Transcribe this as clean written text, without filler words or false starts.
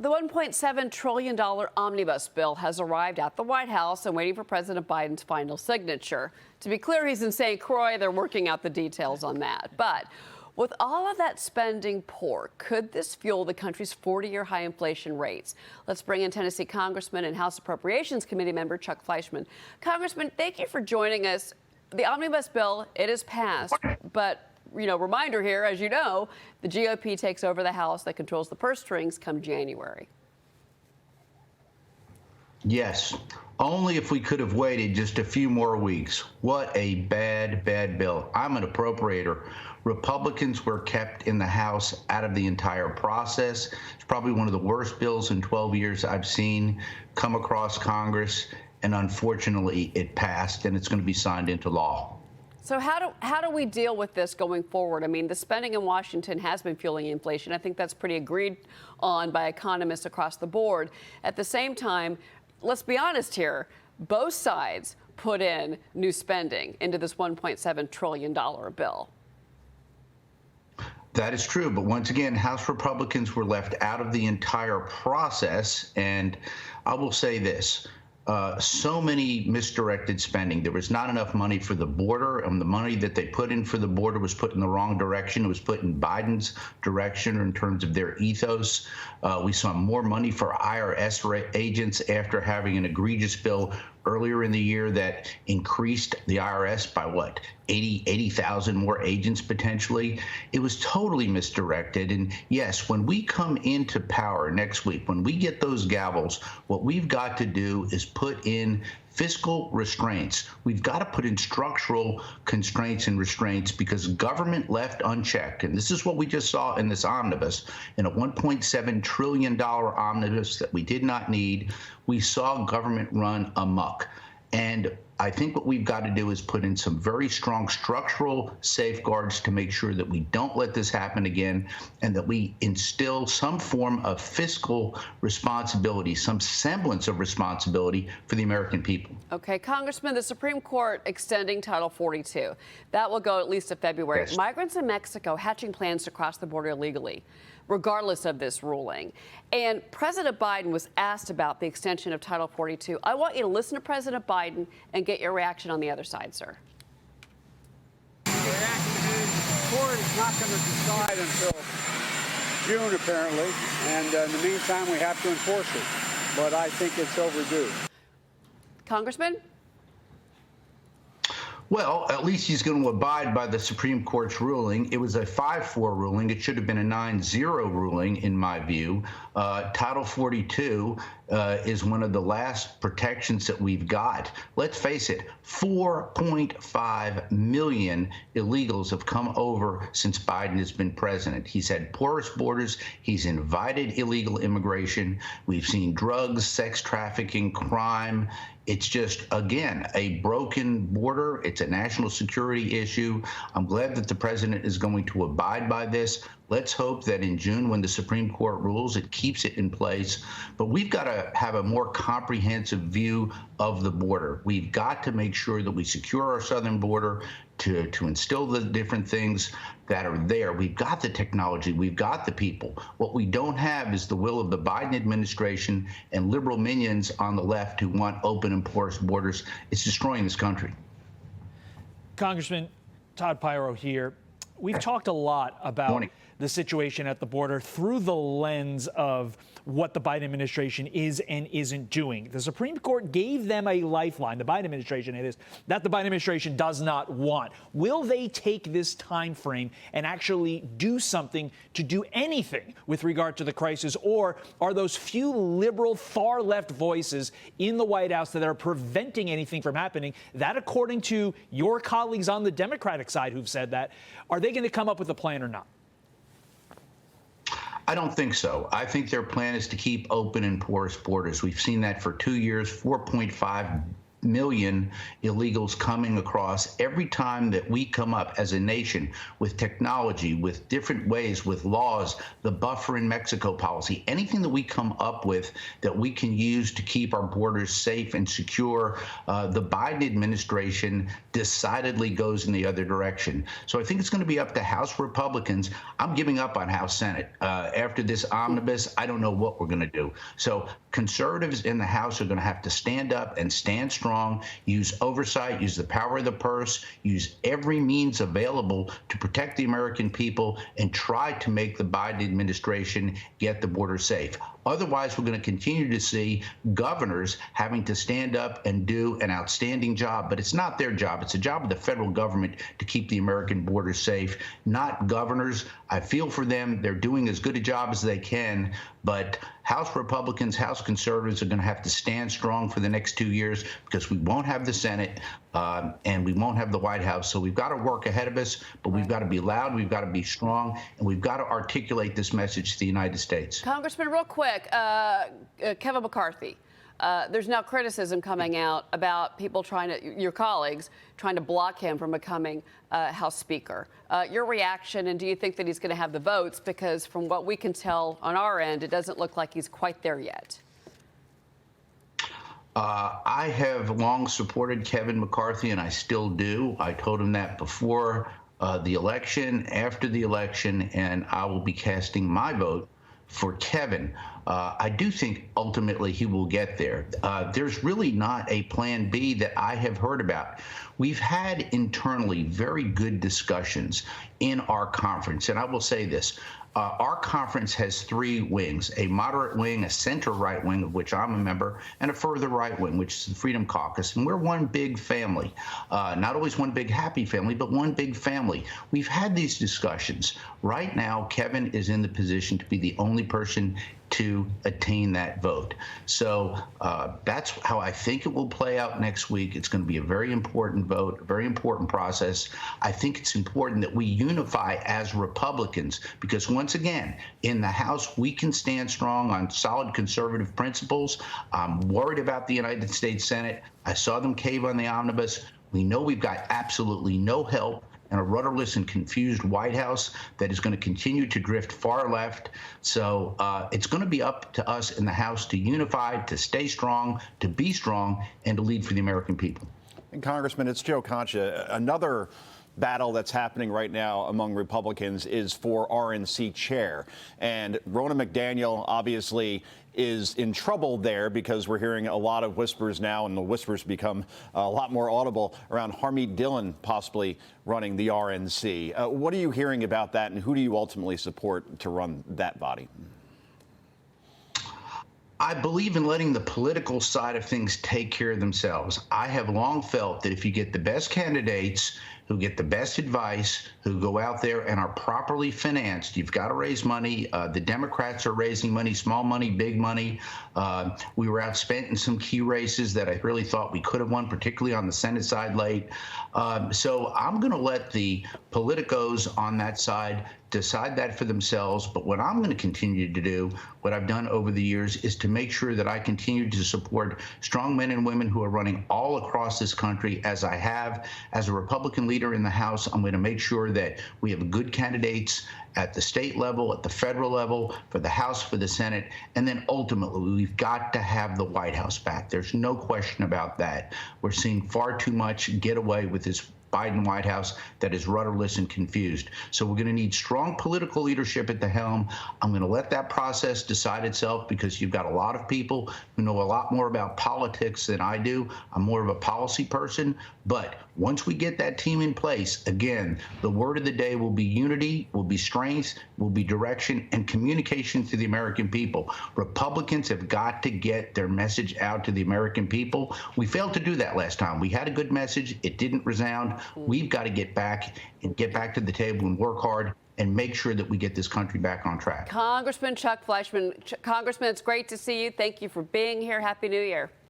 The $1.7 trillion Omnibus bill has arrived at the White House and waiting for President Biden's final signature. To be clear, he's in St. Croix. They're working out the details on that. But with all of that spending poured, could this fuel the country's 40-year high inflation rates? Let's bring in Tennessee Congressman and House Appropriations Committee member Chuck Fleischmann. Congressman, thank you for joining us. The Omnibus bill, it is passed, but reminder here, as you know, the GOP takes over the House that controls the purse strings come January. Yes, only if we could have waited just a few more weeks. What a bad, bad bill. I'm an appropriator. Republicans were kept in the House out of the entire process. It's probably one of the worst bills in 12 years I've seen come across Congress, and unfortunately it passed, and it's going to be signed into law. So how do we deal with this going forward? I mean, the spending in Washington has been fueling inflation. I think that's pretty agreed on by economists across the board. At the same time, let's be honest here, both sides put in new spending into this $1.7 trillion bill. That is true. But once again, House Republicans were left out of the entire process. And I will say this. So many misdirected spending. There was not enough money for the border, and the money that they put in for the border was put in the wrong direction. It was put in Biden's direction in terms of their ethos. We saw more money for IRS agents after having an egregious bill earlier in the year that increased the IRS by, 80,000 more agents potentially. It was totally misdirected. And yes, when we come into power next week, when we get those gavels, what we've got to do is put in fiscal restraints. We've got to put in structural constraints and restraints because government left unchecked, and this is what we just saw in this omnibus, in a $1.7 trillion omnibus that we did not need, we saw government run amok. And I think what we've got to do is put in some very strong structural safeguards to make sure that we don't let this happen again and that we instill some form of fiscal responsibility, some semblance of responsibility for the American people. Okay, Congressman, the Supreme Court extending Title 42. That will go at least to February. Yes. Migrants in Mexico hatching plans to cross the border illegally, regardless of this ruling. And President Biden was asked about the extension of Title 42. I want you to listen to President Biden and get your reaction on the other side, sir. The reaction is the court is not going to decide until June, apparently. And in the meantime, we have to enforce it. But I think it's overdue. Congressman? Well, at least he's going to abide by the Supreme Court's ruling. It was a 5-4 ruling. It should have been a 9-0 ruling, in my view. Title 42 is one of the last protections that we've got. Let's face it, 4.5 million illegals have come over since Biden has been president. He's had porous borders. He's invited illegal immigration. We've seen drugs, sex trafficking, crime. It's just, again, a broken border. It's a national security issue. I'm glad that the president is going to abide by this. Let's hope that in June, when the Supreme Court rules, it keeps it in place. But we've got to have a more comprehensive view of the border. We've got to make sure that we secure our southern border to instill the different things that are there. We've got the technology. We've got the people. What we don't have is the will of the Biden administration and liberal minions on the left who want open and porous borders. It's destroying this country. Congressman Todd Pyro here. We've talked a lot about the situation at the border through the lens of what the Biden administration is and isn't doing. The Supreme Court gave them a lifeline, the Biden administration, it is, that the Biden administration does not want. Will they take this time frame and actually do something to do anything with regard to the crisis, or are those few liberal far left voices in the White House that are preventing anything from happening, that according to your colleagues on the Democratic side who've said that, are they going to come up with a plan or not? I don't think so. I think their plan is to keep open and porous borders. We've seen that for 2 years, 4.5 million illegals coming across. Every time that we come up as a nation with technology, with different ways, with laws, the buffer in Mexico policy, anything that we come up with that we can use to keep our borders safe and secure, the Biden administration decidedly goes in the other direction. So I think it's going to be up to House Republicans. I'm giving up on House Senate. After this omnibus, I don't know what we're going to do. So conservatives in the House are going to have to stand up and stand strong, use oversight, use the power of the purse, use every means available to protect the American people and try to make the Biden administration get the border safe. Otherwise, we're going to continue to see governors having to stand up and do an outstanding job. But it's not their job. It's the job of the federal government to keep the American border safe, not governors. I feel for them. They're doing as good a job as they can. But House Republicans, House conservatives are going to have to stand strong for the next 2 years because we won't have the Senate and we won't have the White House. So we've got to work ahead of us, but we've got to be loud, we've got to be strong, and we've got to articulate this message to the United States. Congressman, real quick, Kevin McCarthy. There's now criticism coming out about people your colleagues, trying to block him from becoming House Speaker. Your reaction, and do you think that he's going to have the votes? Because from what we can tell on our end, it doesn't look like he's quite there yet. I have long supported Kevin McCarthy, and I still do. I told him that before the election, after the election, and I will be casting my vote for Kevin. I do think ultimately he will get there. There's really not a plan B that I have heard about. We've had internally very good discussions in our conference, and I will say this. Our conference has three wings, a moderate wing, a center right wing, of which I'm a member, and a further right wing, which is the Freedom Caucus. And we're one big family, not always one big happy family, but one big family. We've had these discussions. Right now, Kevin is in the position to be the only person to attain that vote. So that's how I think it will play out next week. It's going to be a very important vote, a very important process. I think it's important that we unify as Republicans because, once again, in the House, we can stand strong on solid conservative principles. I'm worried about the United States Senate. I saw them cave on the omnibus. We know we've got absolutely no help and a rudderless and confused White House that is going to continue to drift far left. So it's going to be up to us in the House to unify, to stay strong, to be strong, and to lead for the American people. And Congressman, it's Joe Concha. Another battle that's happening right now among Republicans is for RNC chair. And Ronna McDaniel obviously is in trouble there because we're hearing a lot of whispers now, and the whispers become a lot more audible around Harmeet Dillon possibly running the RNC. What are you hearing about that, and who do you ultimately support to run that body? I believe in letting the political side of things take care of themselves. I have long felt that if you get the best candidates who get the best advice, who go out there and are properly financed, you've got to raise money. The Democrats are raising money, small money, big money. We were outspent in some key races that I really thought we could have won, particularly on the Senate side late. So I'm going to let the politicos on that side decide that for themselves. But what I'm going to continue to do, what I've done over the years, is to make sure that I continue to support strong men and women who are running all across this country, as I have. As a Republican leader in the House, I'm going to make sure that we have good candidates at the state level, at the federal level, for the House, for the Senate, and then ultimately we've got to have the White House back. There's no question about that. We're seeing far too much get away with this Biden White House that is rudderless and confused. So we're going to need strong political leadership at the helm. I'm going to let that process decide itself because you've got a lot of people who know a lot more about politics than I do. I'm more of a policy person. But once we get that team in place, again, the word of the day will be unity, will be strength, will be direction, and communication to the American people. Republicans have got to get their message out to the American people. We failed to do that last time. We had a good message. It didn't resound. We've got to get back to the table and work hard and make sure that we get this country back on track. Congressman Chuck Fleischmann. Congressman, it's great to see you. Thank you for being here. Happy New Year.